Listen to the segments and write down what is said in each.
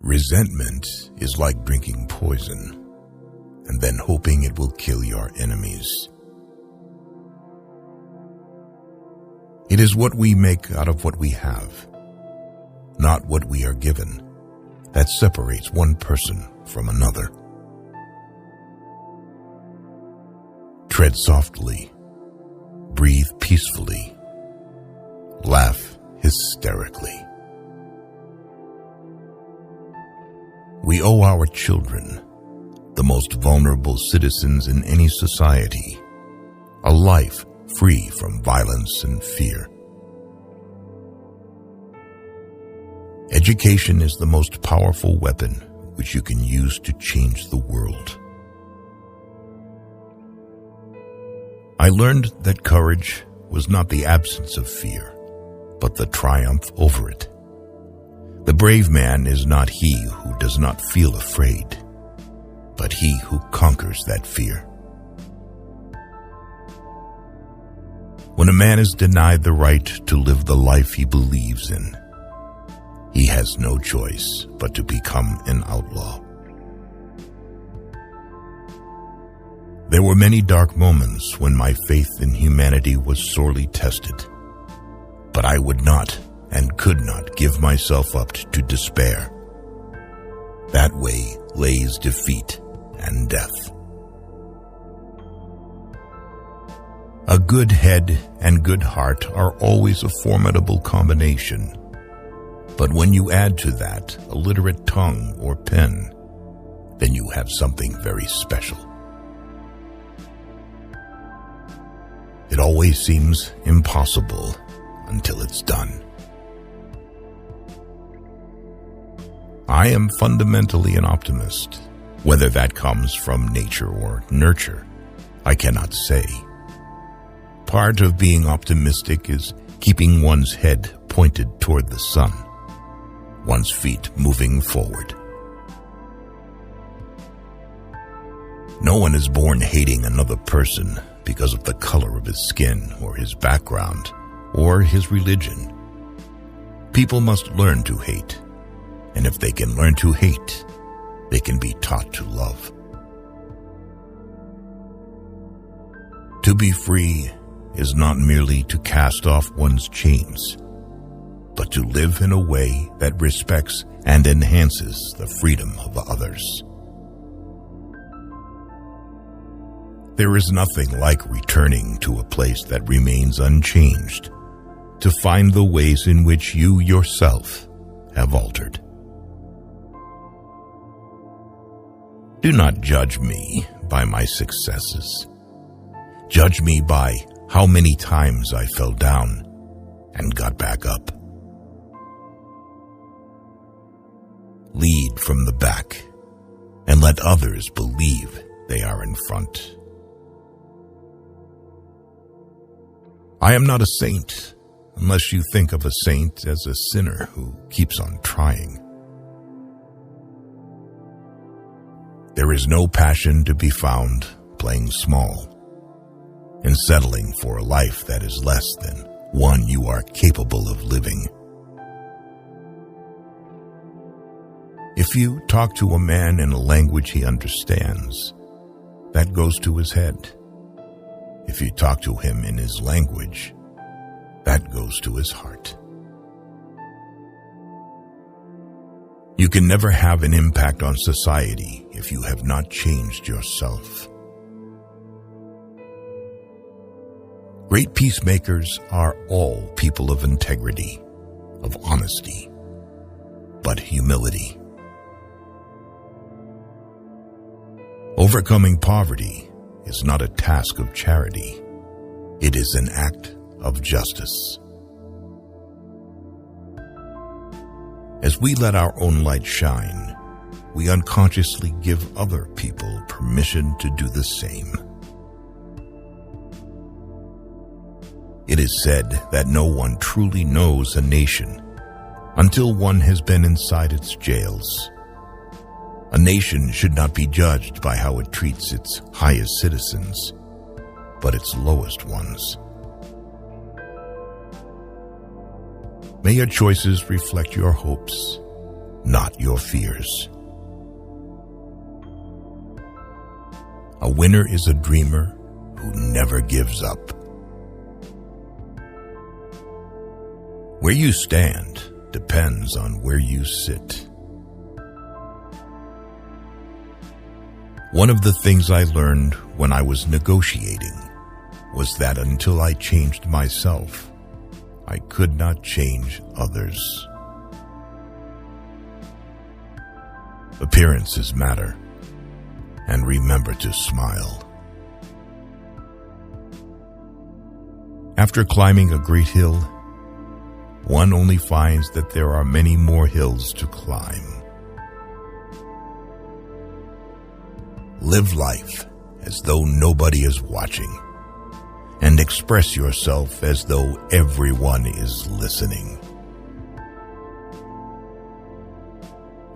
Resentment is like drinking poison and then hoping it will kill your enemies. It is what we make out of what we have, not what we are given, that separates one person from another. Tread softly, breathe peacefully, laugh hysterically. We owe our children, the most vulnerable citizens in any society, a life free from violence and fear. Education is the most powerful weapon which you can use to change the world. I learned that courage was not the absence of fear, but the triumph over it. The brave man is not he who does not feel afraid, but he who conquers that fear. When a man is denied the right to live the life he believes in, he has no choice but to become an outlaw. There were many dark moments when my faith in humanity was sorely tested, but I would not and could not give myself up to despair. That way lays defeat and death. A good head and good heart are always a formidable combination, but when you add to that a literate tongue or pen, then you have something very special. It always seems impossible until it's done. I am fundamentally an optimist. Whether that comes from nature or nurture, I cannot say. Part of being optimistic is keeping one's head pointed toward the sun, one's feet moving forward. No one is born hating another person because of the color of his skin or his background or his religion. People must learn to hate. And if they can learn to hate, they can be taught to love. To be free is not merely to cast off one's chains, but to live in a way that respects and enhances the freedom of others. There is nothing like returning to a place that remains unchanged to find the ways in which you yourself have altered. Do not judge me by my successes. Judge me by how many times I fell down and got back up. Lead from the back and let others believe they are in front. I am not a saint unless you think of a saint as a sinner who keeps on trying. There is no passion to be found playing small and settling for a life that is less than one you are capable of living. If you talk to a man in a language he understands, that goes to his head. If you talk to him in his language, that goes to his heart. You can never have an impact on society if you have not changed yourself. Great peacemakers are all people of integrity, of honesty, but humility. Overcoming poverty is not a task of charity. It is an act of justice. As we let our own light shine, we unconsciously give other people permission to do the same. It is said that no one truly knows a nation until one has been inside its jails. A nation should not be judged by how it treats its highest citizens, but its lowest ones. May your choices reflect your hopes. not your fears. A winner is a dreamer who never gives up. Where you stand depends on where you sit. One of the things I learned when I was negotiating was that until I changed myself, I could not change others. Appearances matter, and remember to smile. After climbing a great hill, one only finds that there are many more hills to climb. Live life as though nobody is watching, and express yourself as though everyone is listening.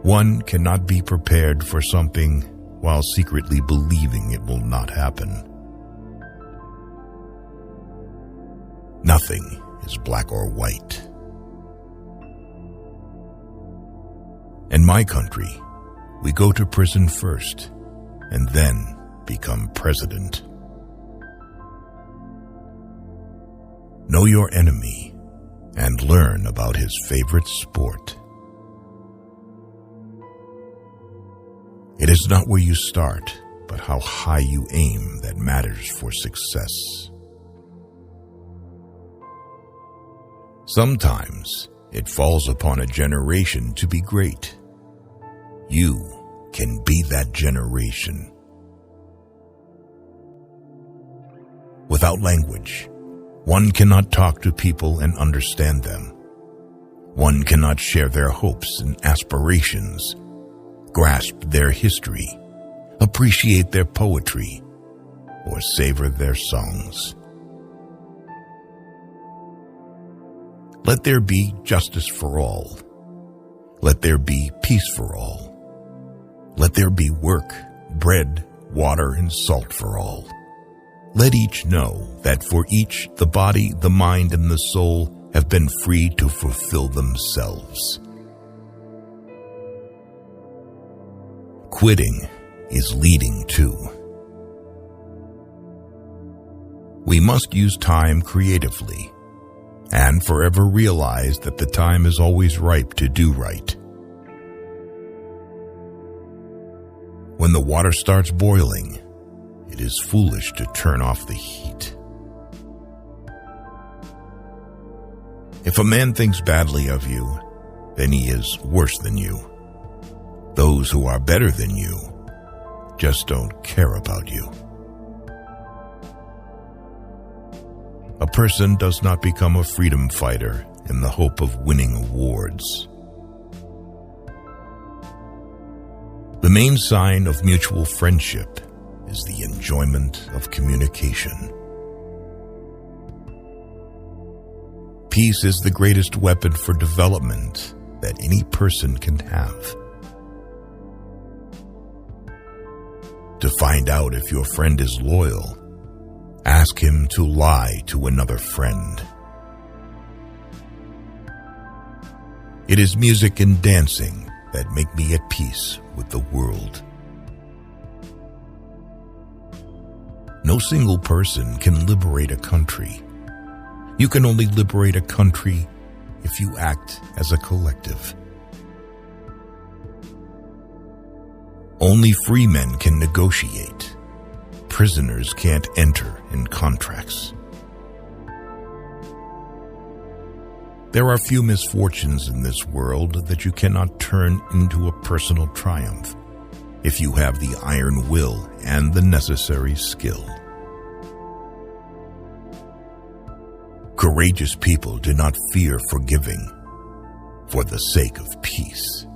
One cannot be prepared for something while secretly believing it will not happen. Nothing is black or white. In my country, we go to prison first and then become president. Know your enemy and learn about his favorite sport. It is not where you start, but how high you aim that matters for success. Sometimes it falls upon a generation to be great. You can be that generation. Without language, one cannot talk to people and understand them. One cannot share their hopes and aspirations, grasp their history, appreciate their poetry, or savor their songs. Let there be justice for all. Let there be peace for all. Let there be work, bread, water, and salt for all. Let each know that for each the body, the mind, and the soul have been free to fulfill themselves. Quitting is leading too. We must use time creatively and forever realize that the time is always ripe to do right. When the water starts boiling, it is foolish to turn off the heat. If a man thinks badly of you, then he is worse than you. Those who are better than you just don't care about you. A person does not become a freedom fighter in the hope of winning awards. The main sign of mutual friendship is the enjoyment of communication. Peace is the greatest weapon for development that any person can have. To find out if your friend is loyal, ask him to lie to another friend. It is music and dancing that make me at peace with the world. No single person can liberate a country. You can only liberate a country if you act as a collective. Only free men can negotiate. Prisoners can't enter in contracts. There are few misfortunes in this world that you cannot turn into a personal triumph if you have the iron will and the necessary skill. Courageous people do not fear forgiving for the sake of peace.